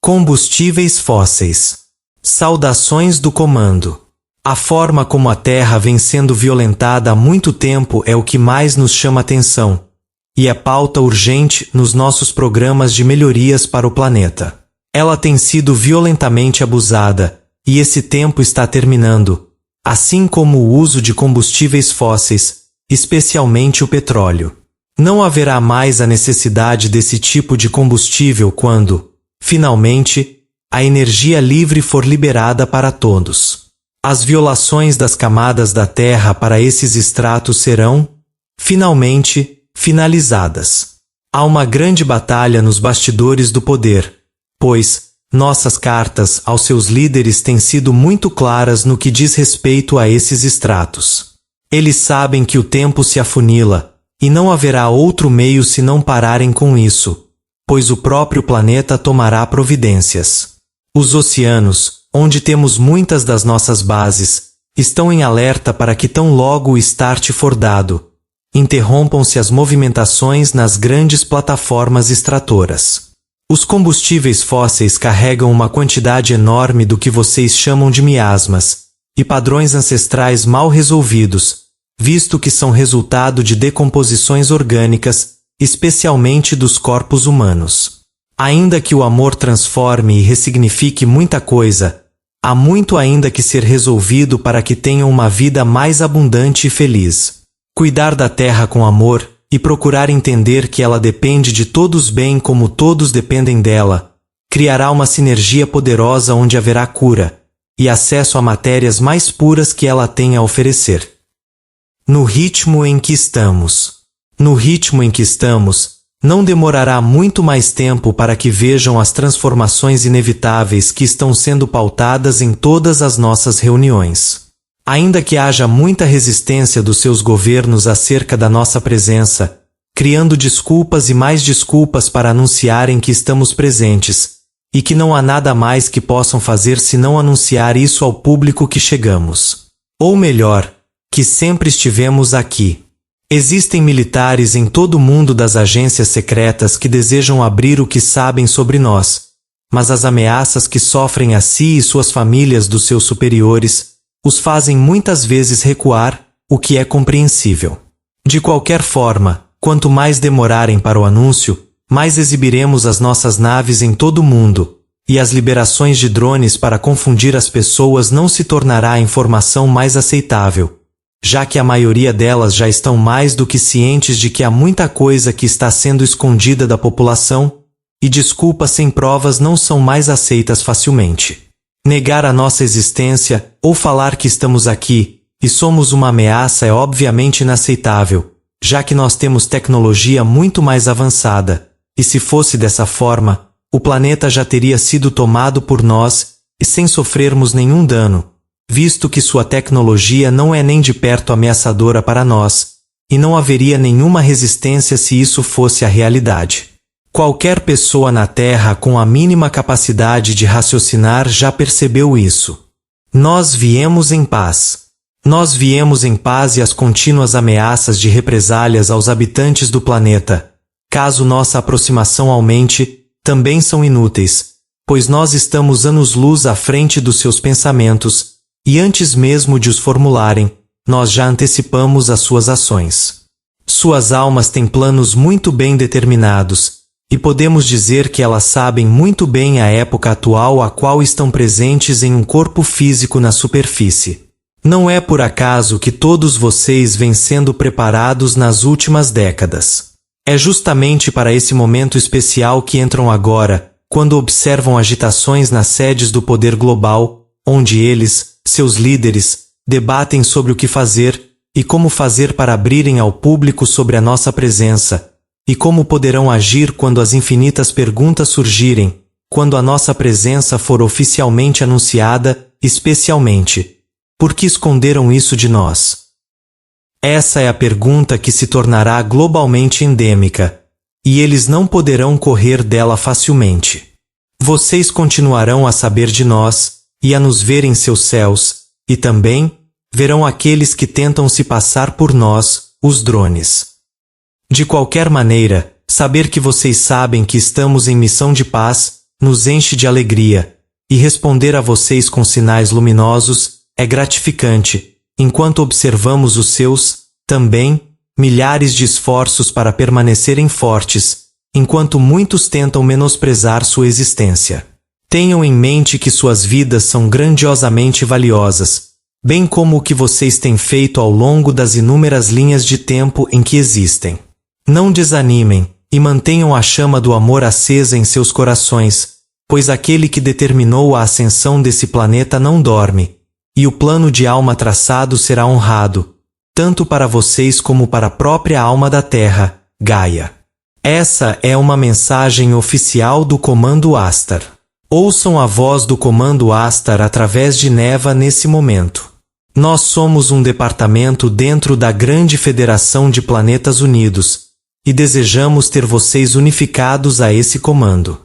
Combustíveis fósseis. Saudações do comando. A forma como a Terra vem sendo violentada há muito tempo é o que mais nos chama atenção, e é pauta urgente nos nossos programas de melhorias para o planeta. Ela tem sido violentamente abusada, e esse tempo está terminando, assim como o uso de combustíveis fósseis, especialmente o petróleo. Não haverá mais a necessidade desse tipo de combustível quando, finalmente, a energia livre for liberada para todos. As violações das camadas da Terra para esses estratos serão, finalmente, finalizadas. Há uma grande batalha nos bastidores do poder, pois nossas cartas aos seus líderes têm sido muito claras no que diz respeito a esses estratos. Eles sabem que o tempo se afunila, e não haverá outro meio se não pararem com isso, pois o próprio planeta tomará providências. Os oceanos, onde temos muitas das nossas bases, estão em alerta para que tão logo o start for dado, interrompam-se as movimentações nas grandes plataformas extratoras. Os combustíveis fósseis carregam uma quantidade enorme do que vocês chamam de miasmas, e padrões ancestrais mal resolvidos, visto que são resultado de decomposições orgânicas, especialmente dos corpos humanos. Ainda que o amor transforme e ressignifique muita coisa, há muito ainda que ser resolvido para que tenham uma vida mais abundante e feliz. Cuidar da Terra com amor e procurar entender que ela depende de todos bem como todos dependem dela, criará uma sinergia poderosa onde haverá cura e acesso a matérias mais puras que ela tem a oferecer. No ritmo em que estamos. No ritmo em que estamos, não demorará muito mais tempo para que vejam as transformações inevitáveis que estão sendo pautadas em todas as nossas reuniões. Ainda que haja muita resistência dos seus governos acerca da nossa presença, criando desculpas e mais desculpas para anunciarem que estamos presentes, e que não há nada mais que possam fazer senão anunciar isso ao público que chegamos. Ou melhor, que sempre estivemos aqui. Existem militares em todo o mundo das agências secretas que desejam abrir o que sabem sobre nós, mas as ameaças que sofrem a si e suas famílias dos seus superiores os fazem muitas vezes recuar, o que é compreensível. De qualquer forma, quanto mais demorarem para o anúncio, mais exibiremos as nossas naves em todo o mundo, e as liberações de drones para confundir as pessoas não se tornará a informação mais aceitável, já que a maioria delas já estão mais do que cientes de que há muita coisa que está sendo escondida da população, e desculpas sem provas não são mais aceitas facilmente. Negar a nossa existência, ou falar que estamos aqui, e somos uma ameaça é obviamente inaceitável, já que nós temos tecnologia muito mais avançada, e se fosse dessa forma, o planeta já teria sido tomado por nós, e sem sofrermos nenhum dano, visto que sua tecnologia não é nem de perto ameaçadora para nós, e não haveria nenhuma resistência se isso fosse a realidade. Qualquer pessoa na Terra com a mínima capacidade de raciocinar já percebeu isso. Nós viemos em paz. Nós viemos em paz e as contínuas ameaças de represálias aos habitantes do planeta, caso nossa aproximação aumente, também são inúteis, pois nós estamos anos-luz à frente dos seus pensamentos, e antes mesmo de os formularem, nós já antecipamos as suas ações. Suas almas têm planos muito bem determinados, e podemos dizer que elas sabem muito bem a época atual a qual estão presentes em um corpo físico na superfície. Não é por acaso que todos vocês vêm sendo preparados nas últimas décadas. É justamente para esse momento especial que entram agora, quando observam agitações nas sedes do poder global, onde eles, seus líderes, debatem sobre o que fazer e como fazer para abrirem ao público sobre a nossa presença, e como poderão agir quando as infinitas perguntas surgirem, quando a nossa presença for oficialmente anunciada, especialmente. Por que esconderam isso de nós? Essa é a pergunta que se tornará globalmente endêmica, e eles não poderão correr dela facilmente. Vocês continuarão a saber de nós, e a nos ver em seus céus, e também verão aqueles que tentam se passar por nós, os drones. De qualquer maneira, saber que vocês sabem que estamos em missão de paz, nos enche de alegria, e responder a vocês com sinais luminosos é gratificante, enquanto observamos os seus, também, milhares de esforços para permanecerem fortes, enquanto muitos tentam menosprezar sua existência. Tenham em mente que suas vidas são grandiosamente valiosas, bem como o que vocês têm feito ao longo das inúmeras linhas de tempo em que existem. Não desanimem, e mantenham a chama do amor acesa em seus corações, pois aquele que determinou a ascensão desse planeta não dorme, e o plano de alma traçado será honrado, tanto para vocês como para a própria alma da Terra, Gaia. Essa é uma mensagem oficial do Comando Astar. Ouçam a voz do Comando Astar através de Neva nesse momento. Nós somos um departamento dentro da grande Federação de Planetas Unidos, e desejamos ter vocês unificados a esse comando.